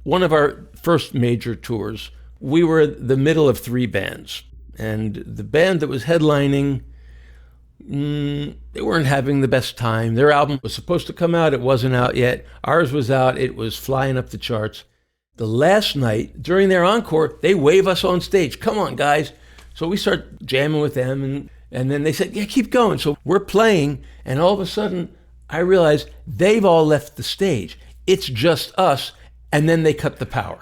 one of our first major tours, we were the middle of 3 bands. And the band that was headlining, they weren't having the best time. Their album was supposed to come out. It wasn't out yet. Ours was out. It was flying up the charts. The last night, during their encore, they wave us on stage. Come on, guys. So we start jamming with them. And then they said, yeah, keep going. So we're playing. And all of a sudden, I realized they've all left the stage. It's just us. And then they cut the power.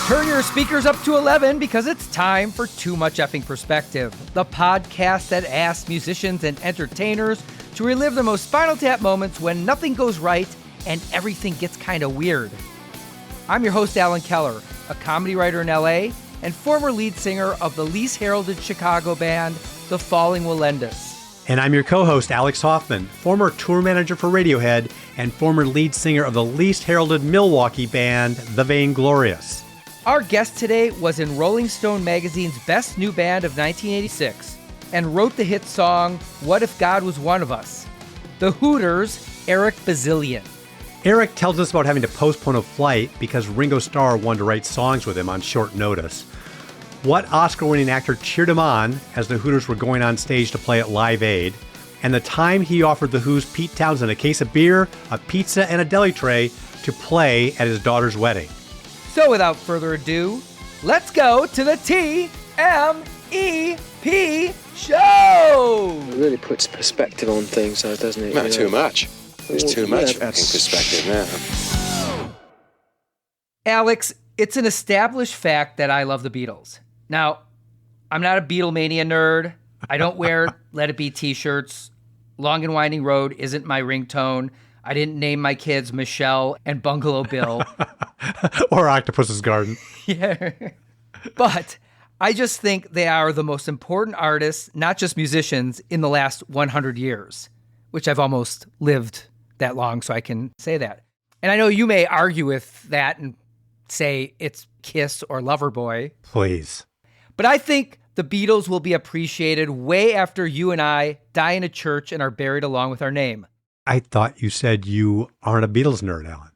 Turn your speakers up to 11 because it's time for Too Much Effing Perspective, the podcast that asks musicians and entertainers to relive the most Spinal Tap moments when nothing goes right and everything gets kind of weird. I'm your host, Alan Keller, a comedy writer in LA and former lead singer of the least heralded Chicago band, The Falling Wallendas. And I'm your co-host, Alex Hoffman, former tour manager for Radiohead and former lead singer of the least heralded Milwaukee band, The Vainglorious. Our guest today was in Rolling Stone magazine's Best New Band of 1986 and wrote the hit song, What If God Was One of Us? The Hooters Eric Bazilian. Eric tells us about having to postpone a flight because Ringo Starr wanted to write songs with him on short notice. What Oscar-winning actor cheered him on as the Hooters were going on stage to play at Live Aid, and the time he offered the Who's Pete Townshend a case of beer, a pizza, and a deli tray to play at his daughter's wedding. So without further ado, let's go to the TMEP show! It really puts perspective on things, doesn't it? No, too much. There's too much effing perspective now. Alex, it's an established fact that I love the Beatles. Now, I'm not a Beatlemania nerd. I don't wear Let It Be t-shirts. Long and Winding Road isn't my ringtone. I didn't name my kids Michelle and Bungalow Bill. Or Octopus's Garden. Yeah. But I just think they are the most important artists, not just musicians, in the last 100 years, which I've almost lived that long, so I can say that. And I know you may argue with that and say it's Kiss or Loverboy. Please. But I think the Beatles will be appreciated way after you and I die in a church and are buried along with our name. I thought you said you aren't a Beatles nerd, Alan.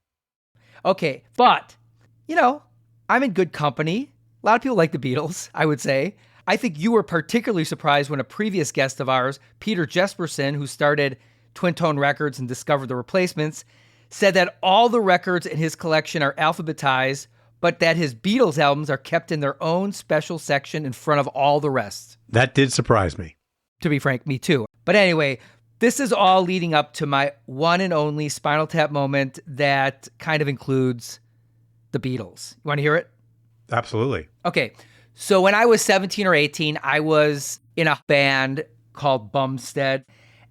Okay, but, I'm in good company. A lot of people like the Beatles, I would say. I think you were particularly surprised when a previous guest of ours, Peter Jesperson, who started Twin Tone Records and discovered the Replacements, said that all the records in his collection are alphabetized, but that his Beatles albums are kept in their own special section in front of all the rest. That did surprise me. To be frank, me too. But anyway, this is all leading up to my one and only Spinal Tap moment that kind of includes the Beatles. You want to hear it? Absolutely. Okay. So when I was 17 or 18, I was in a band called Bumstead.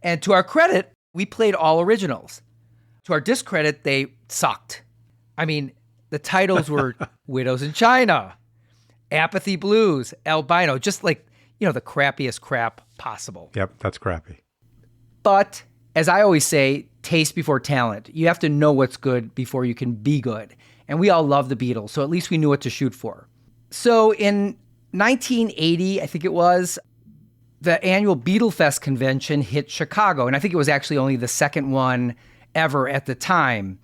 And to our credit, we played all originals. To our discredit, they sucked. I mean, the titles were Widows in China, Apathy Blues, Albino, just like, the crappiest crap possible. Yep, that's crappy. But as I always say, taste before talent. You have to know what's good before you can be good. And we all love the Beatles, so at least we knew what to shoot for. So in 1980, I think it was, the annual Beatlefest convention hit Chicago. And I think it was actually only the second one ever at the time.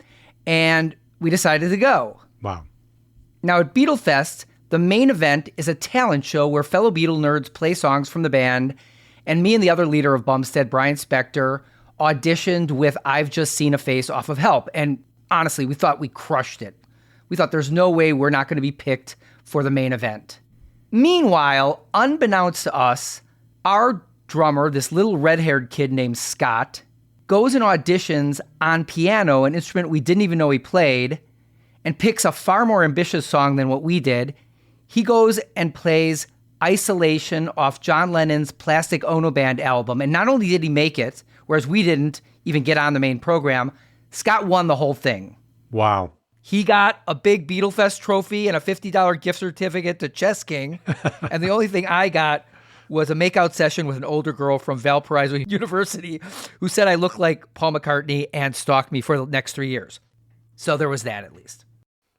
And we decided to go. Wow. Now at Beatlefest, the main event is a talent show where fellow Beatle nerds play songs from the band. And me and the other leader of Bumstead, Brian Spector, auditioned with I've Just Seen a Face off of Help. And honestly, we thought we crushed it. We thought there's no way we're not going to be picked for the main event. Meanwhile, unbeknownst to us, our drummer, this little red-haired kid named Scott, goes and auditions on piano, an instrument we didn't even know he played, and picks a far more ambitious song than what we did. He goes and plays Isolation off John Lennon's Plastic Ono Band album. And not only did he make it, whereas we didn't even get on the main program, Scott won the whole thing. Wow. He got a big Beatlefest trophy and a $50 gift certificate to Chess King. And the only thing I got was a makeout session with an older girl from Valparaiso University who said I looked like Paul McCartney and stalked me for the next 3 years. So there was that at least.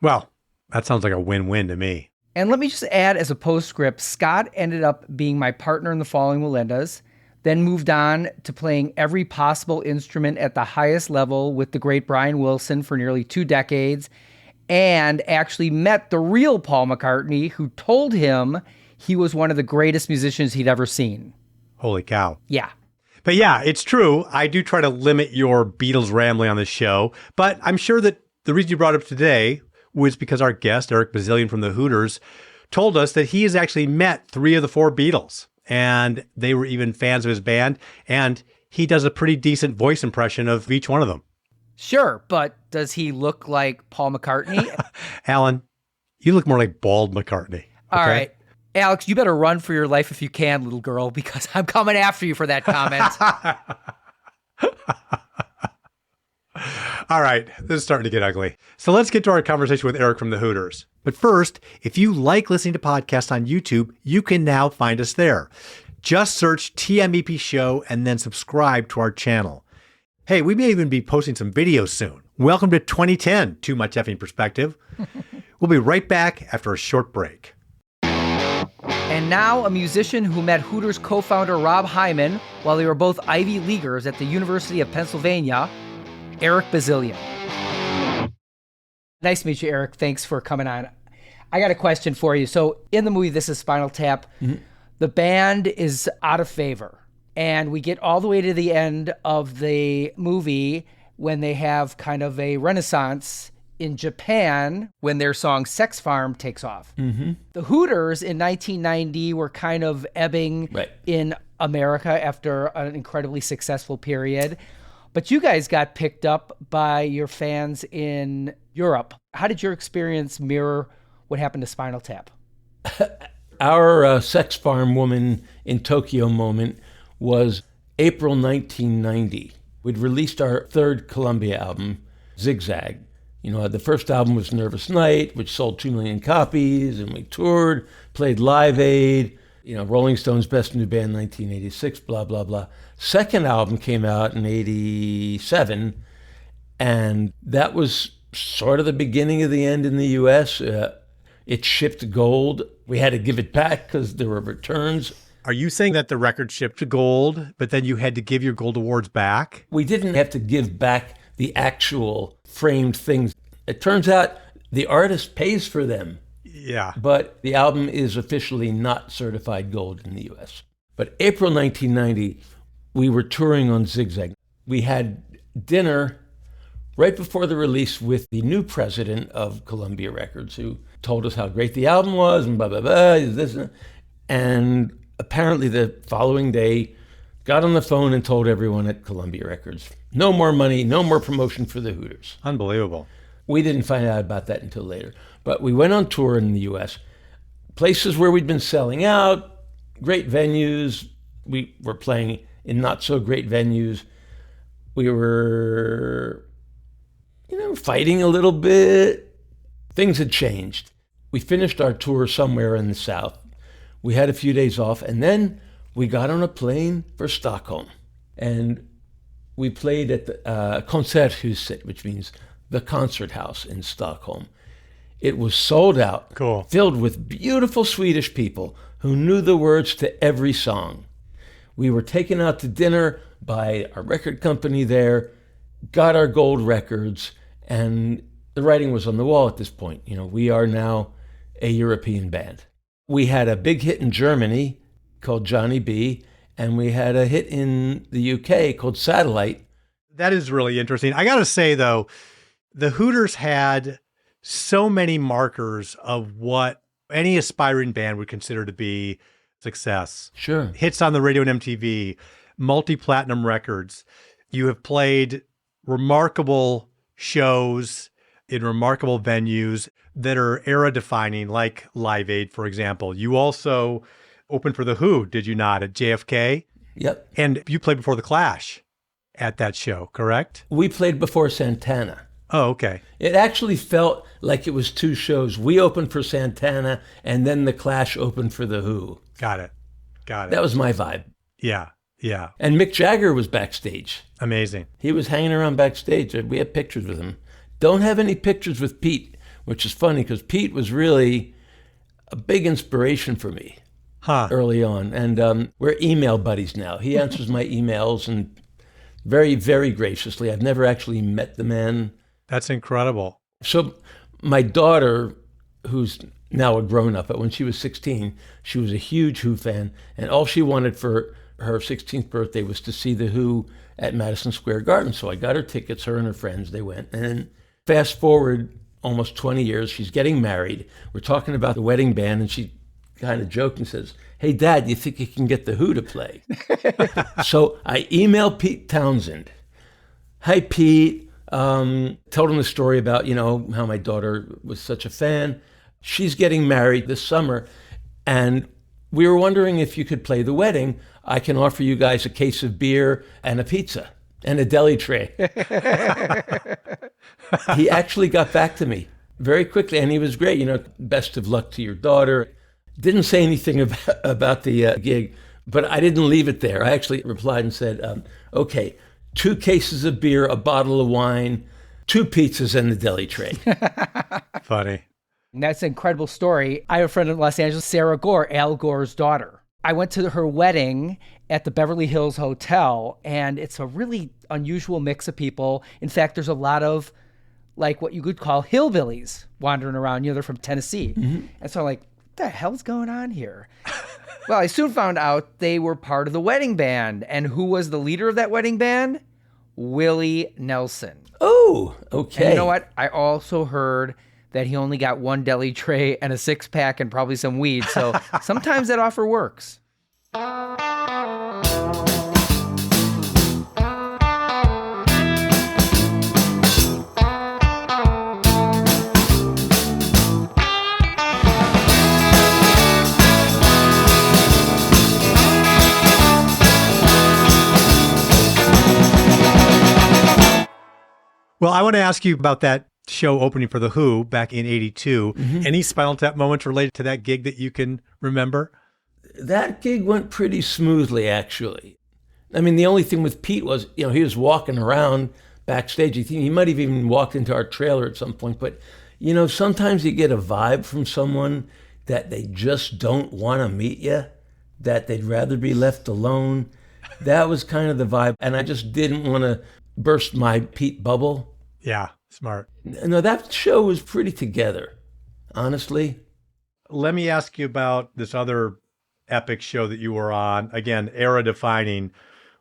Well, That sounds like a win-win to me. And let me just add as a postscript, Scott ended up being my partner in the following Melindas, then moved on to playing every possible instrument at the highest level with the great Brian Wilson for nearly 2 decades, and actually met the real Paul McCartney, who told him he was one of the greatest musicians he'd ever seen. Holy cow. Yeah. But yeah, it's true. I do try to limit your Beatles rambling on this show, but I'm sure that the reason you brought it up today was because our guest, Eric Bazilian from the Hooters, told us that he has actually met 3 of the 4 Beatles, and they were even fans of his band, and he does a pretty decent voice impression of each one of them. Sure, but does he look like Paul McCartney? Alan, you look more like bald McCartney. Okay? All right. Alex, you better run for your life if you can, little girl, because I'm coming after you for that comment. All right, this is starting to get ugly. So let's get to our conversation with Eric from the Hooters. But first, if you like listening to podcasts on YouTube, you can now find us there. Just search TMEP Show and then subscribe to our channel. Hey, we may even be posting some videos soon. Welcome to 2010, Too Much Effing Perspective. We'll be right back after a short break. And now a musician who met Hooters co-founder Rob Hyman while they were both Ivy Leaguers at the University of Pennsylvania, Eric Bazilian. Nice to meet you, Eric. Thanks for coming on. I got a question for you. So in the movie This Is Spinal Tap, the band is out of favor. And we get all the way to the end of the movie when they have kind of a renaissance in Japan when their song Sex Farm takes off. The Hooters in 1990 were kind of ebbing in America after an incredibly successful period. But you guys got picked up by your fans in Europe. How did your experience mirror what happened to Spinal Tap? Our Sex Farm Woman in Tokyo moment was April 1990. We'd released our 3rd Columbia album, Zigzag. You know, the first album was Nervous Night, which sold 2 million copies, and we toured, played Live Aid, you know, Rolling Stones' Best New Band 1986, blah, blah, blah. Second album came out in 87, and that was sort of the beginning of the end in the U.S. It shipped gold. We had to give it back because there were returns. Are you saying that the record shipped gold, but then you had to give your gold awards back? We didn't have to give back the actual framed things. It turns out the artist pays for them. Yeah. But the album is officially not certified gold in the U.S. But April 1990, we were touring on Zigzag. We had dinner right before the release with the new president of Columbia Records, who told us how great the album was and blah, blah, blah, this, and apparently the following day got on the phone and told everyone at Columbia Records, no more money, no more promotion for the Hooters. Unbelievable. We didn't find out about that until later. But we went on tour in the U.S., places where we'd been selling out, great venues. We were playing in not so great venues. We were, fighting a little bit. Things had changed. We finished our tour somewhere in the South. We had a few days off, and then we got on a plane for Stockholm. And we played at the Konserthuset, which means the concert house in Stockholm. It was sold out, cool, filled with beautiful Swedish people who knew the words to every song. We were taken out to dinner by our record company there, got our gold records, and the writing was on the wall at this point. We are now a European band. We had a big hit in Germany called Johnny B, and we had a hit in the UK called Satellite. That is really interesting. I got to say, though, the Hooters had so many markers of what any aspiring band would consider to be success. Sure. Hits on the radio and MTV, multi-platinum records. You have played remarkable shows in remarkable venues that are era-defining, like Live Aid, for example. You also opened for The Who, did you not, at JFK? Yep. And you played before The Clash at that show, correct? We played before Santana. Oh, okay. It actually felt like it was 2 shows. We opened for Santana, and then The Clash opened for The Who. Got it. That was my vibe. Yeah. And Mick Jagger was backstage. Amazing. He was hanging around backstage. We have pictures with him. Don't have any pictures with Pete. which is funny because Pete was really a big inspiration for me early on. And we're email buddies now. He answers my emails and very, very graciously. I've never actually met the man. That's incredible. So my daughter, who's now a grown-up, but when she was 16, she was a huge Who fan, and all she wanted for her 16th birthday was to see the Who at Madison Square Garden. So I got her tickets, her and her friends, they went. And then fast forward almost 20 years, she's getting married. We're talking about the wedding band, and she kind of joked and says, "Hey, Dad, you think you can get the Who to play?" So I emailed Pete Townshend. "Hi, Pete." Told him the story about, how my daughter was such a fan. She's getting married this summer, and we were wondering if you could play the wedding. I can offer you guys a case of beer and a pizza and a deli tray. He actually got back to me very quickly, and he was great. Best of luck to your daughter. Didn't say anything about the gig, but I didn't leave it there. I actually replied and said, okay, 2 cases of beer, a bottle of wine, 2 pizzas, and the deli tray. Funny. That's an incredible story. I have a friend in Los Angeles, Sarah Gore, Al Gore's daughter. I went to her wedding at the Beverly Hills Hotel, and it's a really unusual mix of people. In fact, there's a lot of like what you could call hillbillies wandering around. They're from Tennessee. Mm-hmm. And so I'm like, what the hell's going on here? Well, I soon found out they were part of the wedding band. And who was the leader of that wedding band? Willie Nelson. Oh, okay. And you know what? I also heard that he only got 1 deli tray and a 6-pack and probably some weed. So sometimes that offer works. Well, I want to ask you about that show opening for The Who back in 82. Mm-hmm. Any Spinal Tap moments related to that gig that you can remember? That gig went pretty smoothly, actually. I mean, the only thing with Pete was, he was walking around backstage. He might have even walked into our trailer at some point. But, sometimes you get a vibe from someone that they just don't want to meet you, that they'd rather be left alone. That was kind of the vibe. And I just didn't want to burst my Pete bubble. Yeah, smart. No, that show was pretty together, honestly. Let me ask you about this other epic show that you were on, again, era-defining,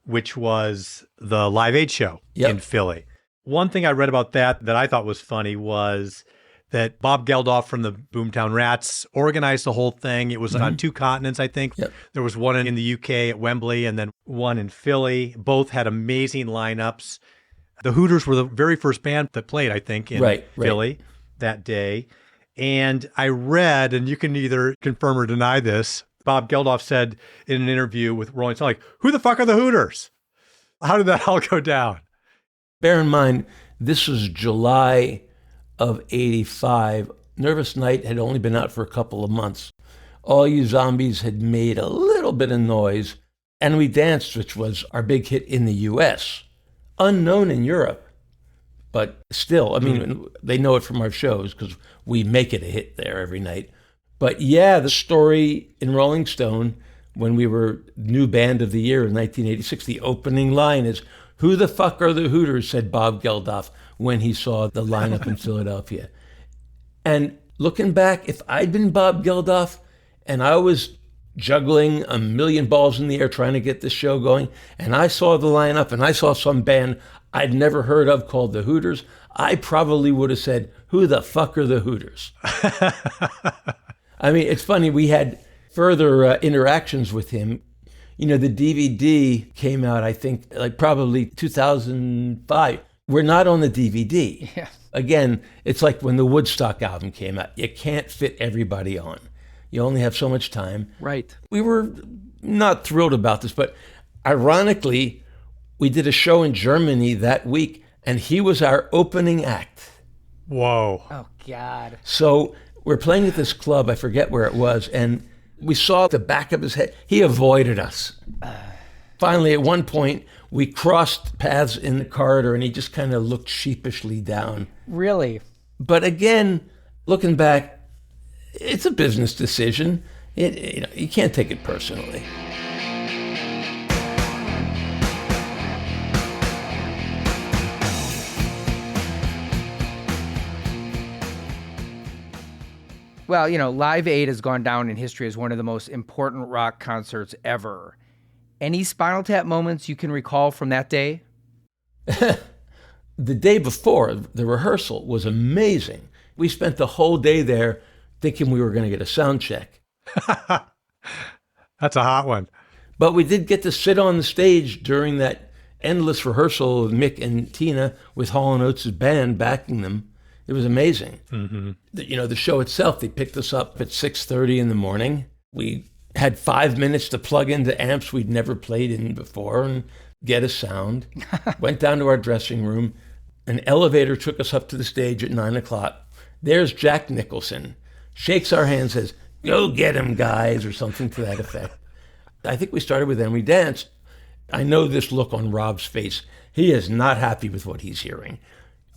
which was the Live Aid show in Philly. One thing I read about that I thought was funny was that Bob Geldof from the Boomtown Rats organized the whole thing. It was on 2 continents, I think. Yep. There was one in the UK at Wembley and then one in Philly. Both had amazing lineups. The Hooters were the very first band that played, I think, in Philly that day. And I read, and you can either confirm or deny this, Bob Geldof said in an interview with Rolling Stone, who the fuck are the Hooters? How did that all go down? Bear in mind, this was July of 85. Nervous Night had only been out for a couple of months. All You Zombies had made a little bit of noise. And We Danced, which was our big hit in the U.S., unknown in Europe, but still, they know it from our shows because we make it a hit there every night. But yeah, the story in Rolling Stone, when we were new band of the year in 1986, the opening line is, "Who the fuck are the Hooters?" said Bob Geldof when he saw the lineup in Philadelphia. And looking back, if I'd been Bob Geldof and I was juggling a million balls in the air trying to get this show going, and I saw the lineup and I saw some band I'd never heard of called the Hooters, I probably would have said, who the fuck are the Hooters? It's funny, we had further interactions with him. The DVD came out, I think, probably 2005. We're not on the DVD. Yeah. Again, it's like when the Woodstock album came out. You can't fit everybody on. You only have so much time. Right. We were not thrilled about this, but ironically, we did a show in Germany that week, and he was our opening act. Whoa. Oh, God. So we're playing at this club, I forget where it was, and we saw the back of his head. He avoided us. Finally, at one point, we crossed paths in the corridor, and he just kind of looked sheepishly down. Really? But again, Looking back, it's a business decision. You can't take it personally. Well, Live Aid has gone down in history as one of the most important rock concerts ever. Any Spinal Tap moments you can recall from that day? The day before, the rehearsal was amazing. We spent the whole day there thinking we were going to get a sound check. That's a hot one. But we did get to sit on the stage during that endless rehearsal with Mick and Tina with Hall & Oates' band backing them. It was amazing. Mm-hmm. The show itself, they picked us up at 6:30 in the morning. We had 5 minutes to plug into amps we'd never played in before and get a sound. Went down to our dressing room. An elevator took us up to the stage at 9 o'clock. There's Jack Nicholson. Shakes our hand, says, "Go get him, guys," or something to that effect. I think we started with "And We Danced." I know this look on Rob's face. He is not happy with what he's hearing.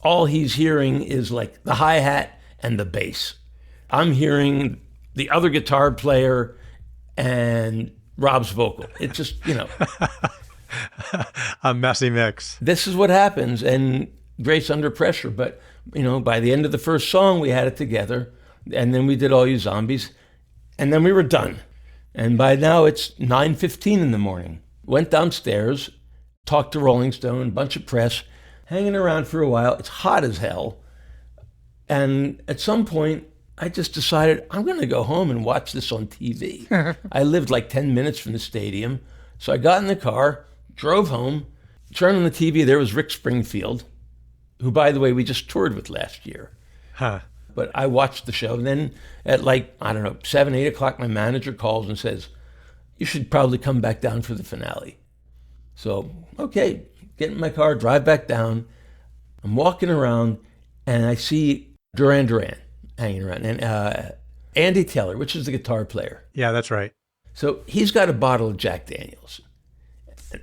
All he's hearing is like the hi-hat and the bass. I'm hearing the other guitar player and Rob's vocal. It's just, A messy mix. This is what happens, and Grace Under Pressure. But, by the end of the first song, we had it together, and then we did All You Zombies, and then we were done. And by now, it's 9:15 in the morning. Went downstairs, talked to Rolling Stone, a bunch of press, hanging around for a while. It's hot as hell. And at some point, I just decided I'm going to go home and watch this on TV. I lived like 10 minutes from the stadium. So I got in the car, drove home, turned on the TV. There was Rick Springfield, who, by the way, we just toured with last year. Huh. But I watched the show. And then at 7, 8 o'clock, my manager calls and says, "You should probably come back down for the finale." So, okay, get in my car, drive back down. I'm walking around, and I see Duran Duran hanging around, and Andy Taylor, which is the guitar player. Yeah, that's right. So he's got a bottle of Jack Daniels.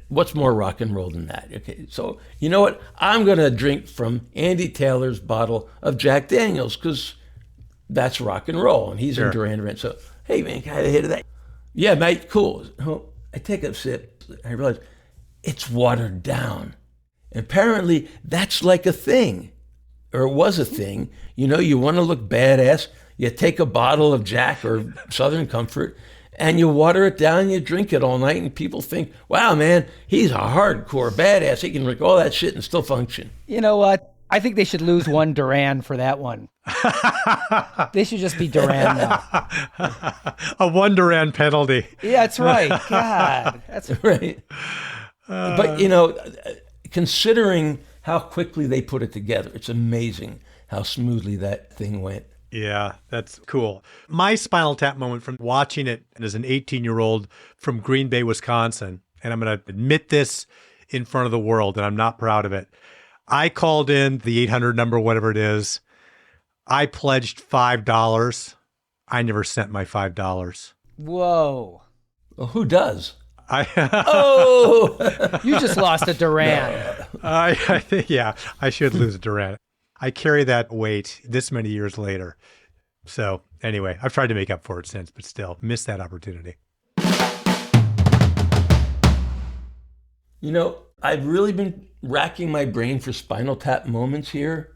What's more rock and roll than that? Okay, so you know what? I'm going to drink from Andy Taylor's bottle of Jack Daniels because that's rock and roll, and he's Sure. in Duran Duran. So, hey, man, can I have a hit of that? Yeah, mate, cool. I take a sip. I realize it's watered down. Apparently, that's like a thing, or it was a thing. You want to look badass, you take a bottle of Jack or Southern Comfort, and you water it down, you drink it all night, and people think, wow, man, he's a hardcore badass. He can drink all that shit and still function. You know what? I think they should lose one Duran for that one. They should just be Duran now. A one Duran penalty. Yeah, that's right. God, that's Right. But, considering how quickly they put it together, it's amazing how smoothly that thing went. Yeah, that's cool. My Spinal Tap moment from watching it as an 18-year-old from Green Bay, Wisconsin, and I'm going to admit this in front of the world, and I'm not proud of it. I called in the 800 number, whatever it is. I pledged $5. I never sent my $5. Whoa. Well, who does? Oh, you just lost a Duran. I think, yeah, I should lose a Duran. I carry that weight this many years later. So anyway, I've tried to make up for it since, but still missed that opportunity. I've really been racking my brain for Spinal Tap moments here.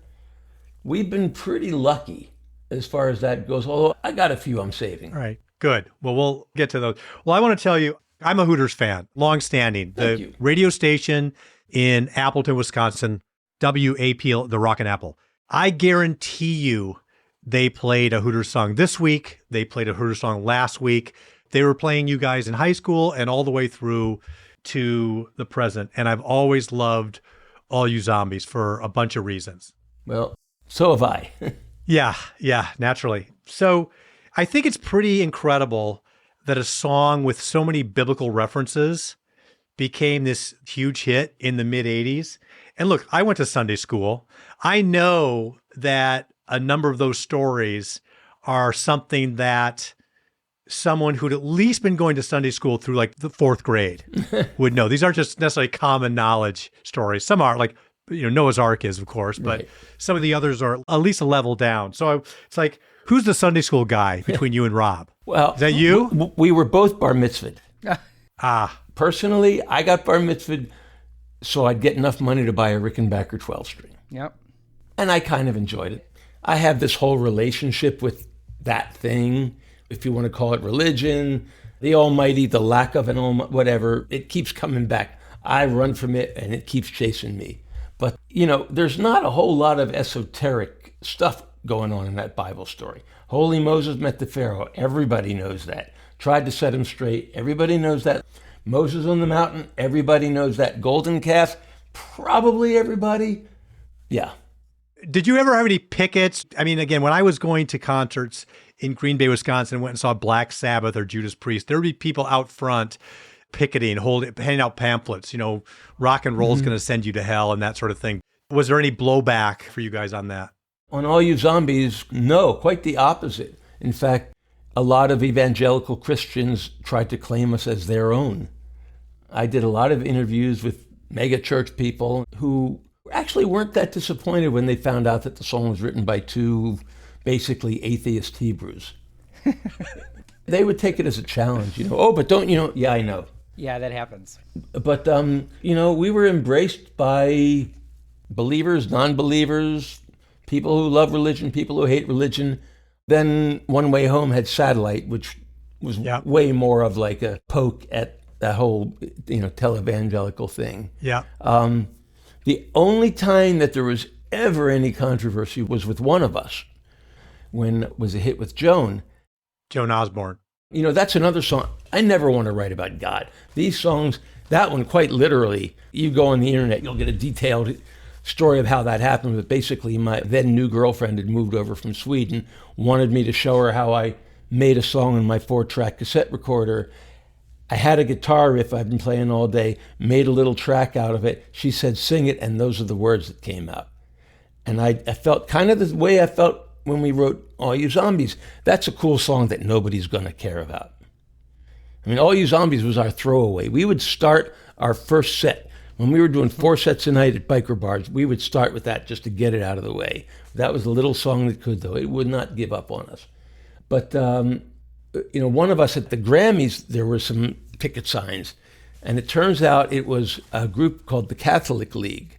We've been pretty lucky as far as that goes, although I got a few I'm saving. All right, good. Well, we'll get to those. Well, I want to tell you, I'm a Hooters fan, long-standing. Thank you. Radio station in Appleton, Wisconsin, WAP, the Rockin' Apple. I guarantee you they played a Hooters song this week. They played a Hooters song last week. They were playing you guys in high school and all the way through to the present. And I've always loved All You Zombies for a bunch of reasons. Well, so have I. Yeah, naturally. So I think it's pretty incredible that a song with so many biblical references became this huge hit in the mid-'80s. And look, I went to Sunday school. I know that a number of those stories are something that someone who'd at least been going to Sunday school through like the fourth grade would know. These aren't just necessarily common knowledge stories. Some are, like Noah's Ark is, of course, but Right. some of the others are at least a level down. So it's like, who's the Sunday school guy between you and Rob? Well, Is that you? We were both bar mitzvahed. Ah, Personally, I got bar mitzvahed so I'd get enough money to buy a Rickenbacker 12-string. Yep. And I kind of enjoyed it. I have this whole relationship with that thing, if you want to call it religion, the almighty, the lack of an almighty, whatever. It keeps coming back. I run from it and it keeps chasing me. But, there's not a whole lot of esoteric stuff going on in that Bible story. Holy Moses met the Pharaoh. Everybody knows that. Tried to set him straight. Everybody knows that. Moses on the mountain. Everybody knows that. Golden calf. Probably everybody. Yeah. did you ever have any pickets? I mean, again, when I was going to concerts in Green Bay, Wisconsin, and went and saw Black Sabbath or Judas Priest, there would be people out front picketing, handing out pamphlets, rock and roll is going to send you to hell and that sort of thing. Was there any blowback for you guys on that? On All You Zombies, no, quite the opposite. In fact, a lot of evangelical Christians tried to claim us as their own. I did a lot of interviews with mega church people who actually weren't that disappointed when they found out that the song was written by two basically atheist Hebrews. They would take it as a challenge, Oh, but don't, yeah, I know. Yeah, that happens. But, we were embraced by believers, non-believers, people who love religion, people who hate religion. Then One Way Home had Satellite, which was way more of like a poke at that whole, televangelical thing. Yeah. The only time that there was ever any controversy was with One of Us, when it was a hit with Joan. Joan Osborne. That's another song. I never want to write about God. These songs, that one quite literally, you go on the internet, you'll get a detailed story of how that happened. But basically, my then new girlfriend had moved over from Sweden, wanted me to show her how I made a song on my 4-track cassette recorder. I had a guitar riff I'd been playing all day, made a little track out of it. She said, sing it, and those are the words that came out. And I felt kind of the way I felt when we wrote All You Zombies. That's a cool song that nobody's going to care about. I mean, All You Zombies was our throwaway. We would start our first set. When we were doing 4 sets a night at biker bars, we would start with that just to get it out of the way. That was the little song that could, though. It would not give up on us. But, One of Us at the Grammys, there were some picket signs. And it turns out it was a group called the Catholic League,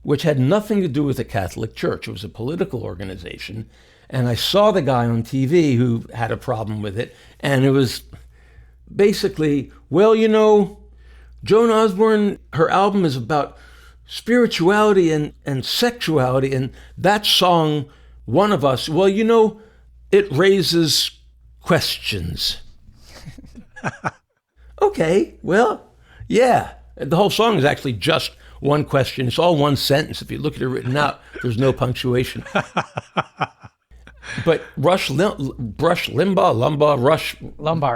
which had nothing to do with the Catholic Church. It was a political organization. And I saw the guy on TV who had a problem with it. And it was basically, Joan Osborne, her album is about spirituality and sexuality. And that song, One of Us, it raises questions. Okay, yeah. The whole song is actually just one question. It's all one sentence. If you look at it written out, there's no punctuation. But Rush Limbaugh,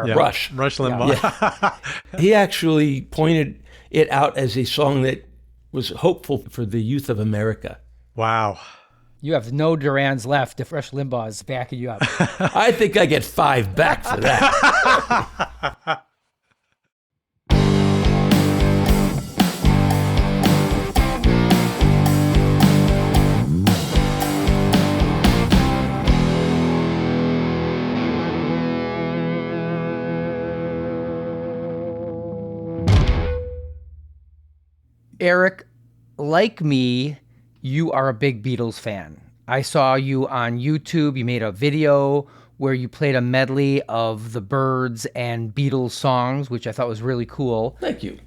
Yeah. he actually pointed it out as a song that was hopeful for the youth of America. Wow. You have no Durans left if Rush Limbaugh is backing you up. I think I get 5 back for that. Eric, like me, you are a big Beatles fan. I saw you on YouTube. You made a video where you played a medley of the Byrds and Beatles songs, which I thought was really cool. Thank you.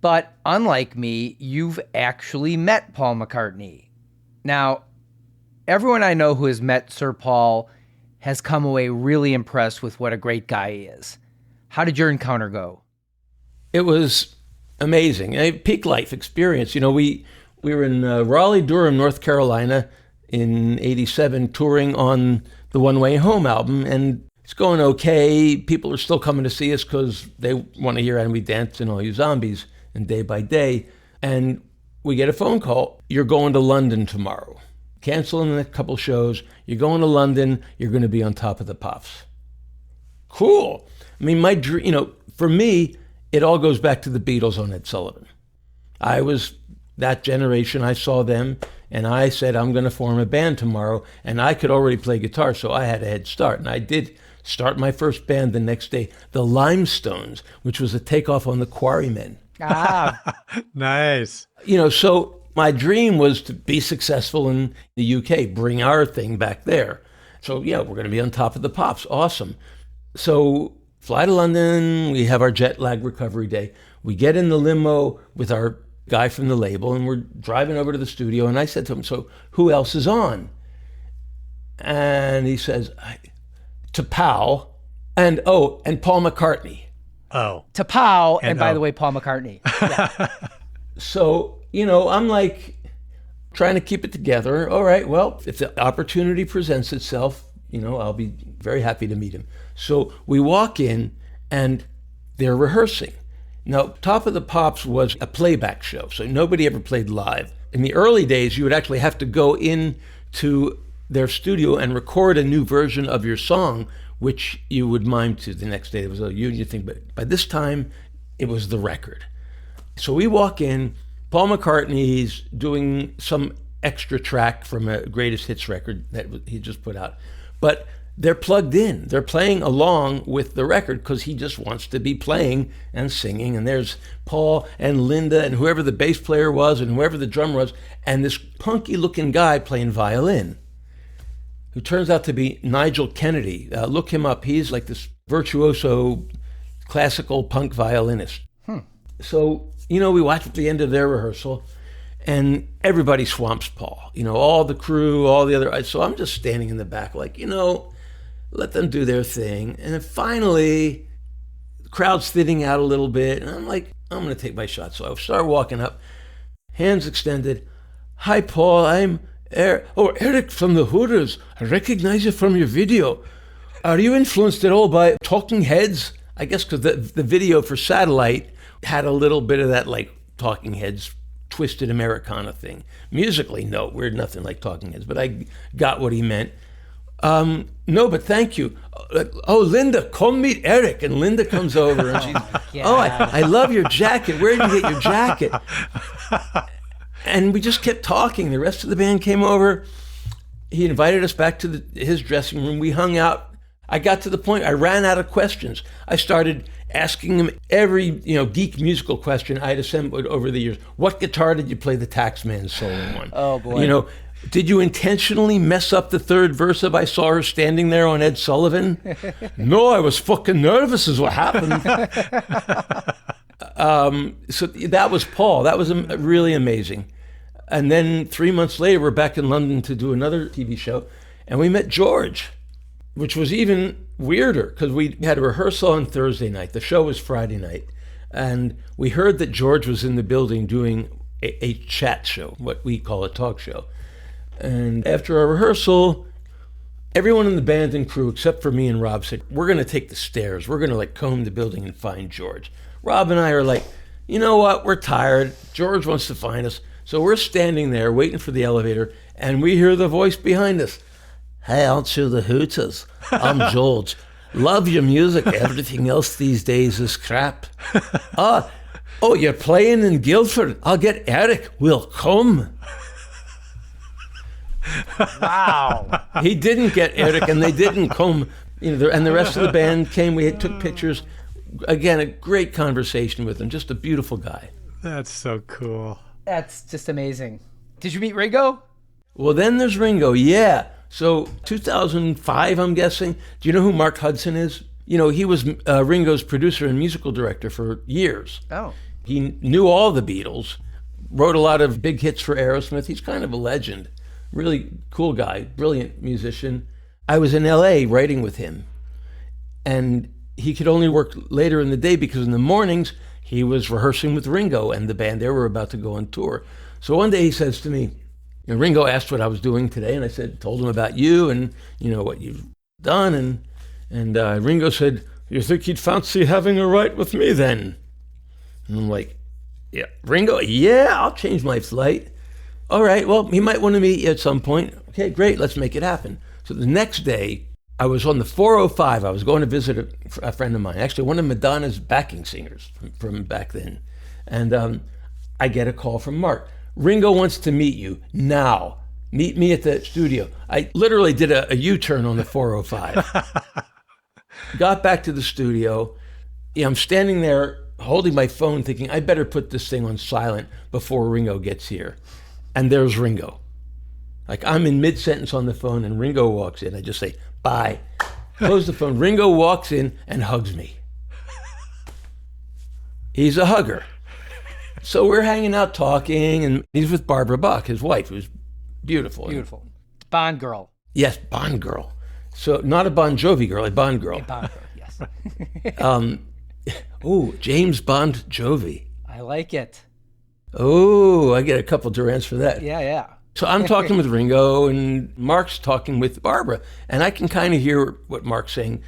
But unlike me, you've actually met Paul McCartney. Now, everyone I know who has met Sir Paul has come away really impressed with what a great guy he is. How did your encounter go? It was amazing. A peak life experience. We were in Raleigh-Durham, North Carolina in '87, touring on the One Way Home album, and it's going okay. People are still coming to see us because they want to hear And We Dance and All You Zombies and Day by Day. And we get a phone call. You're going to London tomorrow. Canceling a couple shows. You're going to London. You're going to be on Top of the Pops. Cool. I mean, my dream, for me, it all goes back to the Beatles on Ed Sullivan. I was that generation, I saw them, and I said, I'm going to form a band tomorrow. And I could already play guitar, so I had a head start. And I did start my first band the next day, the Limestones, which was a takeoff on the Quarrymen. Ah, Nice. So my dream was to be successful in the UK, bring our thing back there. So, we're going to be on top of the pops. Awesome. So fly to London. We have our jet lag recovery day. We get in the limo with our guy from the label, and we're driving over to the studio. And I said to him, so who else is on? And he says, T'Pau and Paul McCartney. Oh. T'Pau, and by the way, Paul McCartney. Yeah. So, I'm like trying to keep it together. All right, well, if the opportunity presents itself, I'll be very happy to meet him. So we walk in and they're rehearsing. Now, Top of the Pops was a playback show, so nobody ever played live. In the early days, you would actually have to go into their studio and record a new version of your song, which you would mime to the next day. It was a union thing, but by this time, it was the record. So we walk in, Paul McCartney's doing some extra track from a greatest hits record that he just put out. But they're plugged in. They're playing along with the record because he just wants to be playing and singing. And there's Paul and Linda and whoever the bass player was and whoever the drummer was, and this punky-looking guy playing violin, who turns out to be Nigel Kennedy. Look him up. He's like this virtuoso classical punk violinist. So, we watch at the end of their rehearsal, and everybody swamps Paul. All the crew, all the other... So I'm just standing in the back like, let them do their thing. And then finally, the crowd's thinning out a little bit, and I'm like, I'm going to take my shot. So I start walking up, hands extended. Hi, Paul, I'm Eric from the Hooters. I recognize you from your video. Are you influenced at all by Talking Heads? I guess because the video for Satellite had a little bit of that, like, Talking Heads twisted Americana thing. Musically, no, we're nothing like Talking Heads, but I got what he meant. No, but thank you. Oh, Linda, come meet Eric. And Linda comes over and she's, I love your jacket. Where did you get your jacket? And we just kept talking. The rest of the band came over. He invited us back to his dressing room. We hung out. I got to the point, I ran out of questions. I started asking him every, geek musical question I'd assembled over the years. What guitar did you play the Taxman solo on? Oh, boy. Did you intentionally mess up the third verse of I Saw Her Standing There on Ed Sullivan? No, I was fucking nervous is what happened. So that was Paul. That was really amazing. And then 3 months later, we're back in London to do another TV show, and we met George, which was even weirder because we had a rehearsal on Thursday night. The show was Friday night. And we heard that George was in the building doing a chat show, what we call a talk show. And after our rehearsal, everyone in the band and crew, except for me and Rob, said, we're going to take the stairs. We're going to comb the building and find George. Rob and I are like, you know what? We're tired. George wants to find us. So we're standing there waiting for the elevator, and we hear the voice behind us. Hey, aren't you the Hooters? I'm George. Love your music. Everything else these days is crap. Oh, you're playing in Guildford. I'll get Eric. We'll come. Wow. He didn't get Eric, and they didn't come. And the rest of the band came. We took pictures. Again, a great conversation with him. Just a beautiful guy. That's so cool. That's just amazing. Did you meet Ringo? Well, then there's Ringo. Yeah. So 2005, I'm guessing. Do you know who Mark Hudson is? He was Ringo's producer and musical director for years. Oh. He knew all the Beatles, wrote a lot of big hits for Aerosmith. He's kind of a legend. Really cool guy, brilliant musician. I was in LA writing with him, and he could only work later in the day because in the mornings he was rehearsing with Ringo and the band. They were about to go on tour. So one day he says to me, Ringo asked what I was doing today, and I told him about you and what you've done, and Ringo said, you think he'd fancy having a write with me then? And I'm like, yeah, Ringo, yeah, I'll change my flight. All right, well, he might want to meet you at some point. Okay, great, let's make it happen. So the next day, I was on the 405. I was going to visit a friend of mine, actually one of Madonna's backing singers from back then. And I get a call from Mark. Ringo wants to meet you now. Meet me at the studio. I literally did a U-turn on the 405. Got back to the studio. I'm standing there holding my phone thinking, I better put this thing on silent before Ringo gets here. And there's Ringo. Like, I'm in mid-sentence on the phone and Ringo walks in. I just say, bye. Close the phone. Ringo walks in and hugs me. He's a hugger. So we're hanging out talking, and he's with Barbara Buck, his wife, who's beautiful. Beautiful. Bond girl. Yes, Bond girl. So not a Bon Jovi girl, a Bond girl. A Bond girl, yes. James Bond Jovi. I like it. Oh, I get a couple Durants for that. Yeah. So I'm talking with Ringo, and Mark's talking with Barbara, and I can kind of hear what Mark's saying.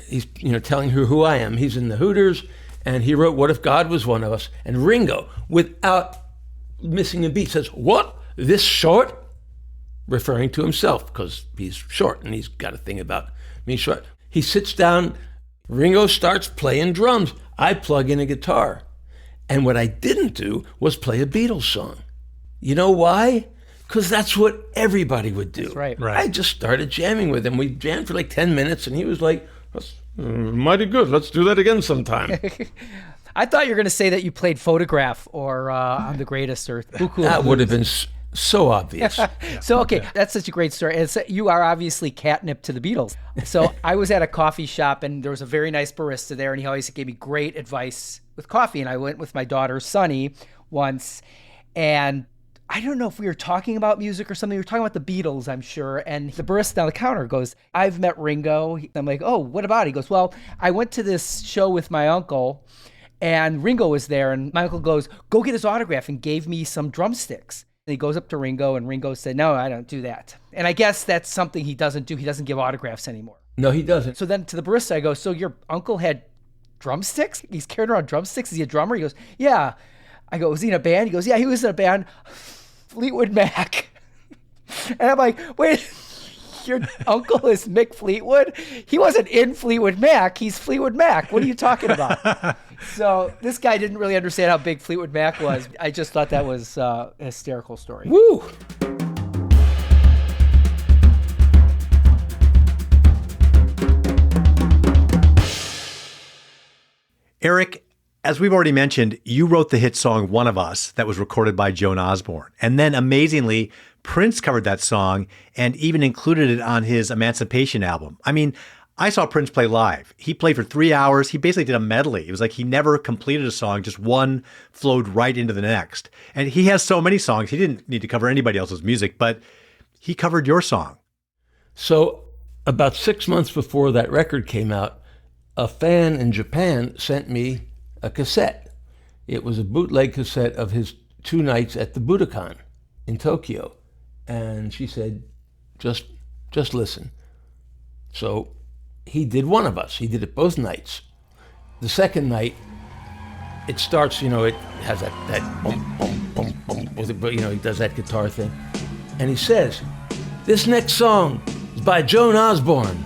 He's, telling her who I am. He's in the Hooters, and he wrote "What If God Was One of Us?" And Ringo, without missing a beat, says, "What? This short?" Referring to himself, because he's short, and he's got a thing about being short. He sits down. Ringo starts playing drums. I plug in a guitar. And what I didn't do was play a Beatles song. You know why? Because that's what everybody would do. That's right. I just started jamming with him. We jammed for like 10 minutes, and he was like, "That's mighty good. Let's do that again sometime." I thought you were going to say that you played Photograph or I'm the Greatest or Buku. That would have been so obvious. So, okay, that's such a great story. And so you are obviously catnip to the Beatles. So I was at a coffee shop, and there was a very nice barista there, and he always gave me great advice with coffee. And I went with my daughter, Sunny, once, and I don't know if we were talking about music or something. We were talking about the Beatles, I'm sure. And the barista on the counter goes, "I've met Ringo." I'm like, "Oh, what about it?" He goes, "Well, I went to this show with my uncle, and Ringo was there." And my uncle goes, "Go get his autograph," and gave me some drumsticks. And he goes up to Ringo, and Ringo said, "No, I don't do that." And I guess that's something he doesn't do. He doesn't give autographs anymore. No, he doesn't. So then to the barista, I go, "So your uncle had drumsticks? He's carrying around drumsticks? Is he a drummer?" He goes, "Yeah." I go, "Was he in a band?" He goes, "Yeah, he was in a band, Fleetwood Mac." And I'm like, "Wait, your uncle is Mick Fleetwood? He wasn't in Fleetwood Mac. He's Fleetwood Mac. What are you talking about?" So this guy didn't really understand how big Fleetwood Mac was. I just thought that was a hysterical story. Woo! Eric, as we've already mentioned, you wrote the hit song "One of Us" that was recorded by Joan Osborne. And then amazingly, Prince covered that song and even included it on his Emancipation album. I mean, I saw Prince play live. He played for 3 hours. He basically did a medley. It was like he never completed a song, just one flowed right into the next. And he has so many songs, he didn't need to cover anybody else's music, but he covered your song. So about 6 months before that record came out, a fan in Japan sent me a cassette. It was a bootleg cassette of his 2 nights at the Budokan in Tokyo. And she said, just listen. So he did "One of Us." He did it both nights. The second night, it starts, it has that boom, boom, boom, boom, with it, he does that guitar thing. And he says, "This next song is by Joan Osborne,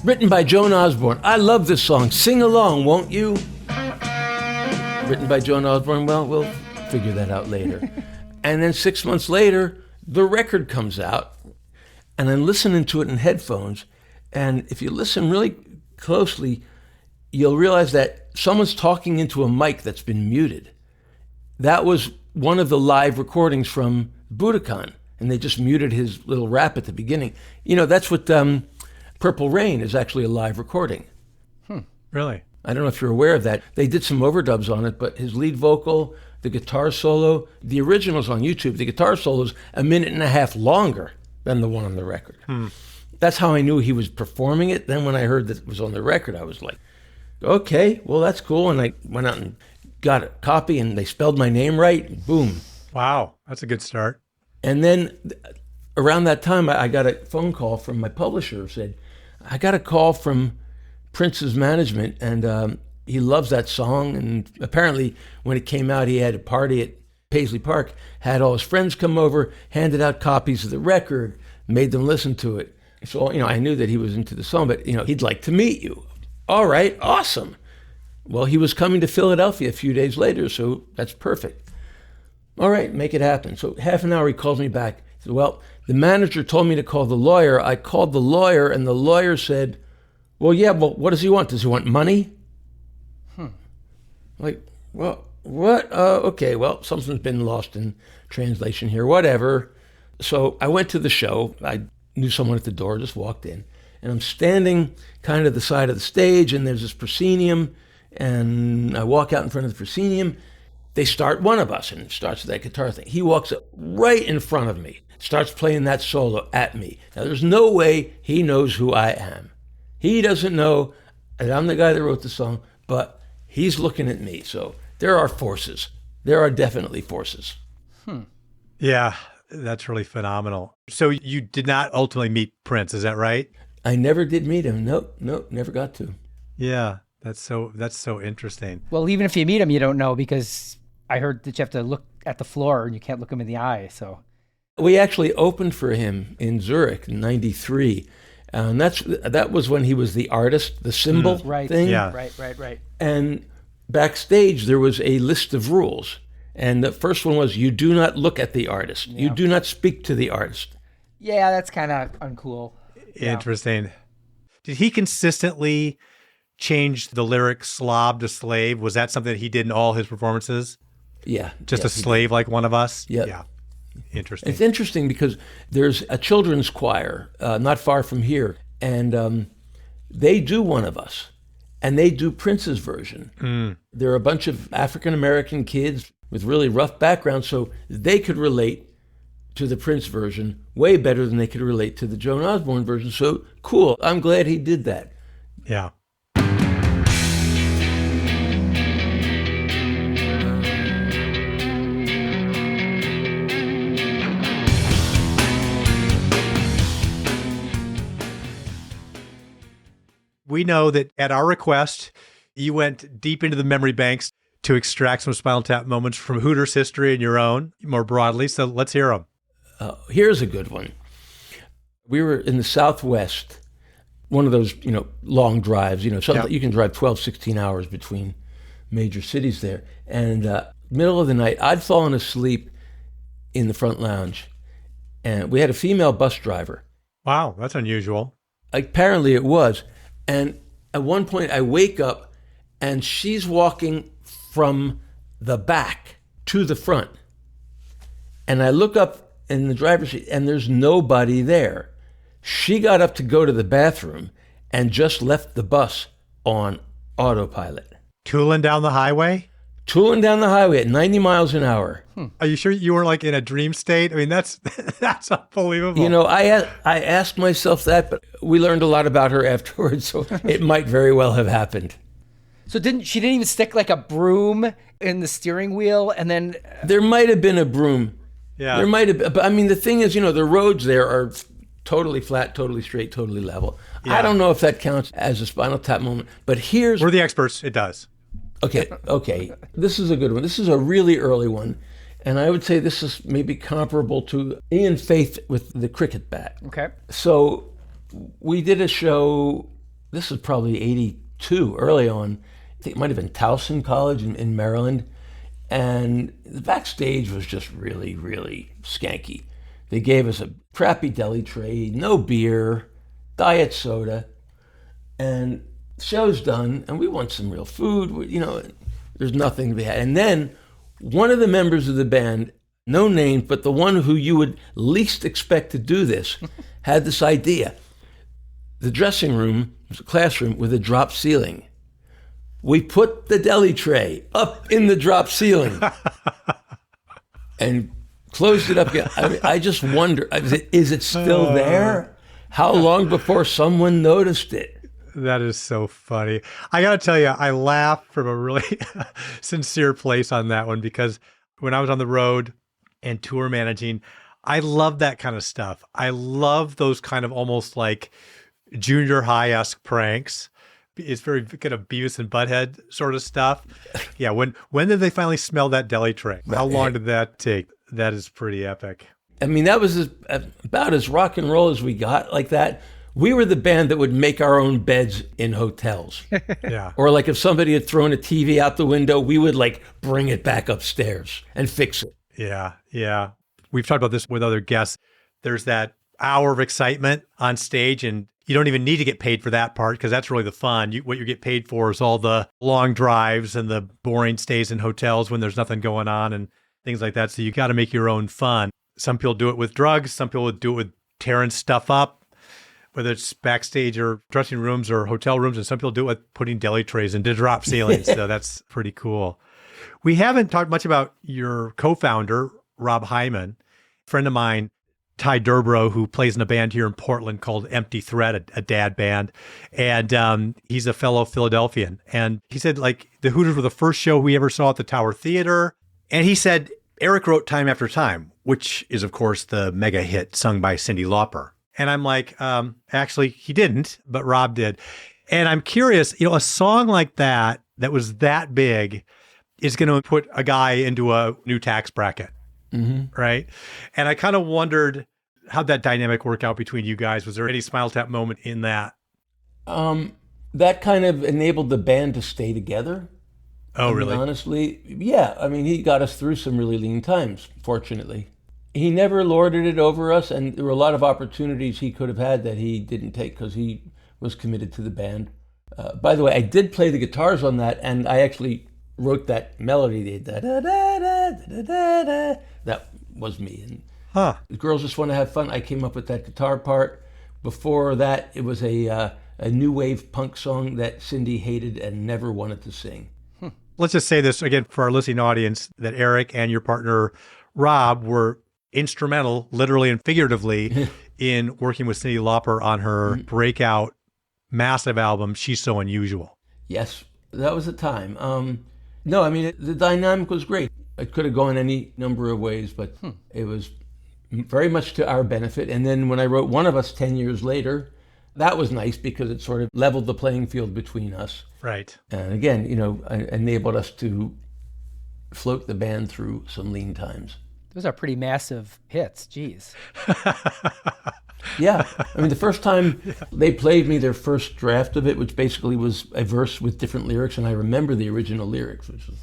written by Joan Osborne. I love this song. Sing along, won't you?" Written by Joan Osborne. Well, we'll figure that out later. And then 6 months later, the record comes out, and I'm listening to it in headphones. And if you listen really closely, you'll realize that someone's talking into a mic that's been muted. That was one of the live recordings from Budokan, and they just muted his little rap at the beginning. That's what Purple Rain is actually a live recording. Really? I don't know if you're aware of that. They did some overdubs on it, but his lead vocal, the guitar solo, the original's on YouTube. The guitar solo's 1.5 minutes longer than the one on the record. That's how I knew he was performing it. Then when I heard that it was on the record, I was like, okay, well, that's cool. And I went out and got a copy, and they spelled my name right, and boom. Wow, that's a good start. And then around that time, I got a phone call from my publisher who said, "I got a call from Prince's management, and he loves that song." And apparently when it came out, he had a party at Paisley Park, had all his friends come over, handed out copies of the record, made them listen to it. So, I knew that he was into the song, but, he'd like to meet you. All right, awesome. Well, he was coming to Philadelphia a few days later, so that's perfect. All right, make it happen. So half an hour, he calls me back. He said, well, the manager told me to call the lawyer. I called the lawyer, and the lawyer said, well, yeah, well, what does he want? Does he want money? Like, well, what? Okay, well, something's been lost in translation here, whatever. So I went to the show. I knew someone at the door, just walked in. And I'm standing kind of the side of the stage, and there's this proscenium, and I walk out in front of the proscenium. They start One of Us, and it starts with that guitar thing. He walks up right in front of me, starts playing that solo at me. Now, there's no way he knows who I am. He doesn't know that I'm the guy that wrote the song, but he's looking at me. So there are forces. There are definitely forces. Yeah, that's really phenomenal. So you did not ultimately meet Prince, is that right? I never did meet him. Nope, never got to. Yeah, that's so interesting. Well, even if you meet him, you don't know, because I heard that you have to look at the floor and you can't look him in the eye. So we actually opened for him in Zurich in '93. And that was when he was the artist, the symbol thing. Yeah. Right. And backstage, there was a list of rules. And the first one was, you do not look at the artist. Yeah. You do not speak to the artist. Yeah, that's kind of uncool. Interesting. Did he consistently change the lyric slob to slave? Was that something that he did in all his performances? Yeah. Just a slave like One of Us? Yep. Yeah. Interesting. It's interesting because there's a children's choir not far from here, and they do One of Us, and they do Prince's version. There are a bunch of African-American kids with really rough backgrounds, so they could relate to the Prince version way better than they could relate to the Joan Osborne version. So cool. I'm glad he did that. Yeah. We know that at our request, you went deep into the memory banks to extract some Spinal Tap moments from Hooters history and your own more broadly. So let's hear them. Here's a good one. We were in the Southwest, one of those, long drives, something you can drive 12, 16 hours between major cities there. And middle of the night, I'd fallen asleep in the front lounge, and we had a female bus driver. Wow, that's unusual. Apparently it was. And at one point I wake up and she's walking from the back to the front. And I look up in the driver's seat and there's nobody there. She got up to go to the bathroom and just left the bus on autopilot. Tooling down the highway? Tooling down the highway at 90 miles an hour. Are you sure you weren't in a dream state? I mean, that's unbelievable. I asked myself that, but we learned a lot about her afterwards, so it might very well have happened. So she didn't even stick like a broom in the steering wheel, and then there might have been a broom. Yeah. There might have been, but I mean, the thing is, the roads there are totally flat, totally straight, totally level. Yeah. I don't know if that counts as a Spinal Tap moment, but we're the experts. It does. Okay. This is a good one. This is a really early one. And I would say this is maybe comparable to Ian Faith with the cricket bat. Okay. So we did a show, this is probably 82, early on. I think it might have been Towson College in Maryland. And the backstage was just really, really skanky. They gave us a crappy deli tray, no beer, diet soda, and the show's done, and we want some real food. There's nothing to be had. And then one of the members of the band, no name, but the one who you would least expect to do this, had this idea. The dressing room was a classroom with a drop ceiling. We put the deli tray up in the drop ceiling and closed it up again. I just wonder, is it still there? How long before someone noticed it? That is so funny. I got to tell you, I laugh from a really sincere place on that one, because when I was on the road and tour managing, I love that kind of stuff. I love those kind of almost like junior high-esque pranks. It's very kind of Beavis and Butthead sort of stuff. Yeah. When did they finally smell that deli tray? How long did that take? That is pretty epic. I mean, that was about as rock and roll as we got like that. We were the band that would make our own beds in hotels. Yeah. Or like if somebody had thrown a TV out the window, we would bring it back upstairs and fix it. Yeah, yeah. We've talked about this with other guests. There's that hour of excitement on stage, and you don't even need to get paid for that part because that's really the fun. What you get paid for is all the long drives and the boring stays in hotels when there's nothing going on and things like that. So you got to make your own fun. Some people do it with drugs. Some people do it with tearing stuff up, whether it's backstage or dressing rooms or hotel rooms. And some people do it with putting deli trays into drop ceilings. So that's pretty cool. We haven't talked much about your co-founder, Rob Hyman. A friend of mine, Ty Durbrow, who plays in a band here in Portland called Empty Threat, a dad band. And he's a fellow Philadelphian. And he said, like, the Hooters were the first show we ever saw at the Tower Theater. And he said, Eric wrote Time After Time, which is, of course, the mega hit sung by Cyndi Lauper. And I'm like, actually, he didn't, but Rob did. And I'm curious, a song like that was that big is going to put a guy into a new tax bracket, right? And I kind of wondered how'd that dynamic work out between you guys? Was there any Smile Tap moment in that? That kind of enabled the band to stay together. Oh, really? Honestly, yeah. I mean, he got us through some really lean times, fortunately. He never lorded it over us, and there were a lot of opportunities he could have had that he didn't take because he was committed to the band. By the way, I did play the guitars on that, and I actually wrote that melody. That was me. And The Girls Just Want to Have Fun. I came up with that guitar part. Before that, it was a new wave punk song that Cyndi hated and never wanted to sing. Let's just say this again for our listening audience, that Eric and your partner, Rob, were instrumental, literally and figuratively, in working with Cyndi Lauper on her breakout massive album, She's So Unusual. Yes, that was the time. No, I mean, the dynamic was great. It could have gone any number of ways, but it was very much to our benefit. And then when I wrote One of Us 10 years later, that was nice because it sort of leveled the playing field between us. Right. And again, enabled us to float the band through some lean times. Those are pretty massive hits. Jeez. Yeah. I mean, the first time they played me their first draft of it, which basically was a verse with different lyrics, and I remember the original lyrics, which was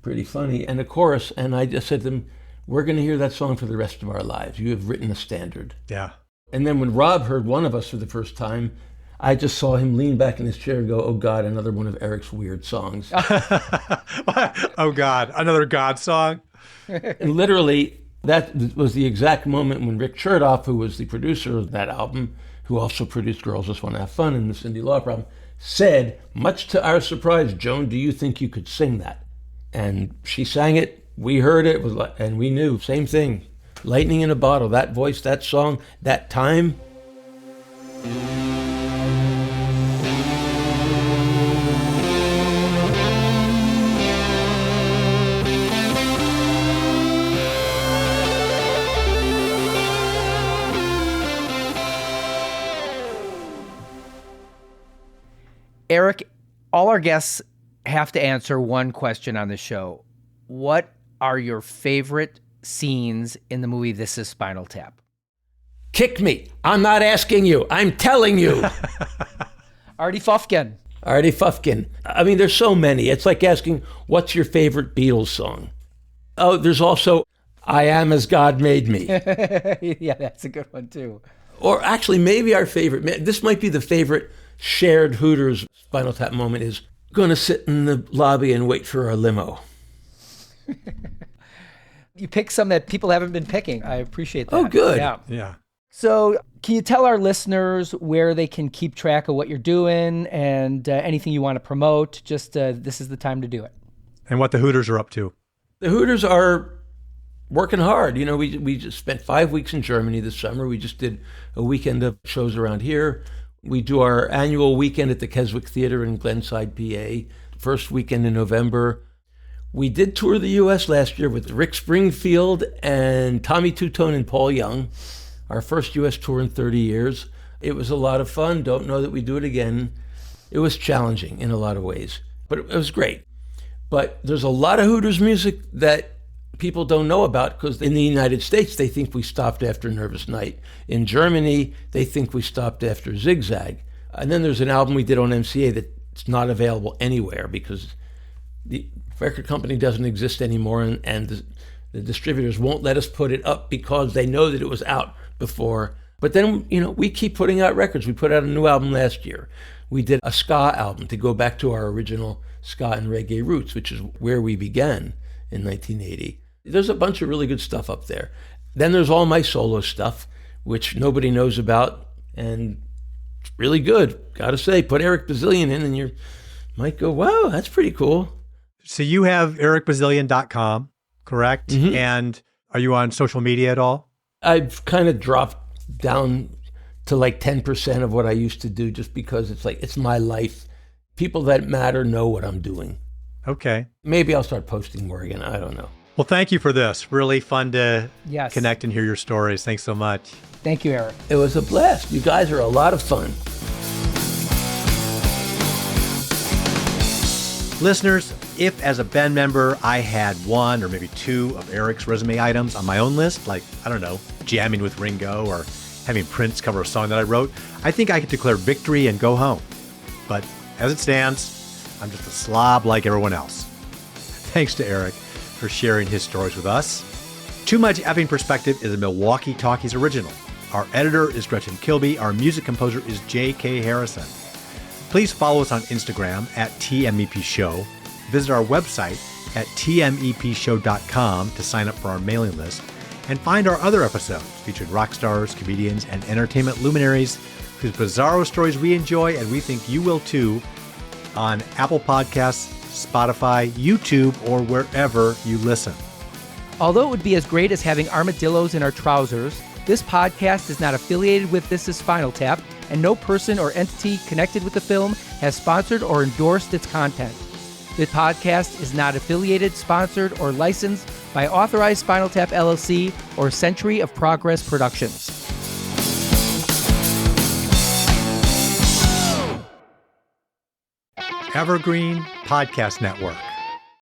pretty funny, and a chorus, and I just said to them, we're going to hear that song for the rest of our lives. You have written a standard. Yeah. And then when Rob heard One of Us for the first time, I just saw him lean back in his chair and go, oh, God, another one of Eric's weird songs. Oh, God, another God song? And literally, that was the exact moment when Rick Chertoff, who was the producer of that album, who also produced Girls Just Want to Have Fun and the Cyndi Lauper album, said, much to our surprise, Joan, do you think you could sing that? And she sang it, we heard it, and we knew, same thing. Lightning in a bottle, that voice, that song, that time. Eric, all our guests have to answer one question on the show. What are your favorite scenes in the movie This Is Spinal Tap? Kick me. I'm not asking you. I'm telling you. Artie Fufkin. Artie Fufkin. I mean, there's so many. It's like asking, what's your favorite Beatles song? Oh, there's also, I Am As God Made Me. Yeah, that's a good one too. Or actually, maybe our favorite, this might be the favorite shared Hooters Spinal Tap moment is, going to sit in the lobby and wait for our limo. You pick some that people haven't been picking. I appreciate that. Oh, good. Yeah. So can you tell our listeners where they can keep track of what you're doing and anything you want to promote? Just this is the time to do it. And what the Hooters are up to. The Hooters are working hard. We just spent 5 weeks in Germany this summer. We just did a weekend of shows around here. We do our annual weekend at the Keswick Theater in Glenside, PA, first weekend in November. We did tour the U.S. last year with Rick Springfield and Tommy Tutone and Paul Young, our first U.S. tour in 30 years. It was a lot of fun. Don't know that we do it again. It was challenging in a lot of ways, but it was great. But there's a lot of Hooters music that people don't know about because in the United States, they think we stopped after Nervous Night. In Germany, they think we stopped after Zigzag. And then there's an album we did on MCA that's not available anywhere because the record company doesn't exist anymore and The distributors won't let us put it up because they know that it was out before. But then, we keep putting out records. We put out a new album last year. We did a ska album to go back to our original ska and reggae roots, which is where we began in 1980. There's a bunch of really good stuff up there. Then there's all my solo stuff, which nobody knows about, and it's really good. Gotta say, put Eric Bazilian in and you might go, wow, that's pretty cool. So you have ericbazillion.com, correct? Mm-hmm. And are you on social media at all? I've kind of dropped down to like 10% of what I used to do, just because it's my life. People that matter know what I'm doing. Okay. Maybe I'll start posting more again. I don't know. Well, thank you for this. Really fun to Yes. connect and hear your stories. Thanks so much. Thank you, Eric. It was a blast. You guys are a lot of fun. Listeners, if as a band member I had one or maybe two of Eric's resume items on my own list, like, I don't know, jamming with Ringo or having Prince cover a song that I wrote, I think I could declare victory and go home. But as it stands, I'm just a slob like everyone else. Thanks to Eric for sharing his stories with us. Too Much Effing Perspective is a Milwaukee Talkies original. Our editor is Gretchen Kilby. Our music composer is J.K. Harrison. Please follow us on Instagram at TMEP Show. Visit our website at tmepshow.com to sign up for our mailing list. And find our other episodes featuring rock stars, comedians, and entertainment luminaries whose bizarro stories we enjoy and we think you will too on Apple Podcasts, Spotify, YouTube, or wherever you listen. Although it would be as great as having armadillos in our trousers, this podcast is not affiliated with This Is Spinal Tap, and no person or entity connected with the film has sponsored or endorsed its content. The podcast is not affiliated, sponsored, or licensed by Authorized Spinal Tap LLC or Century of Progress Productions. Evergreen Podcast Network.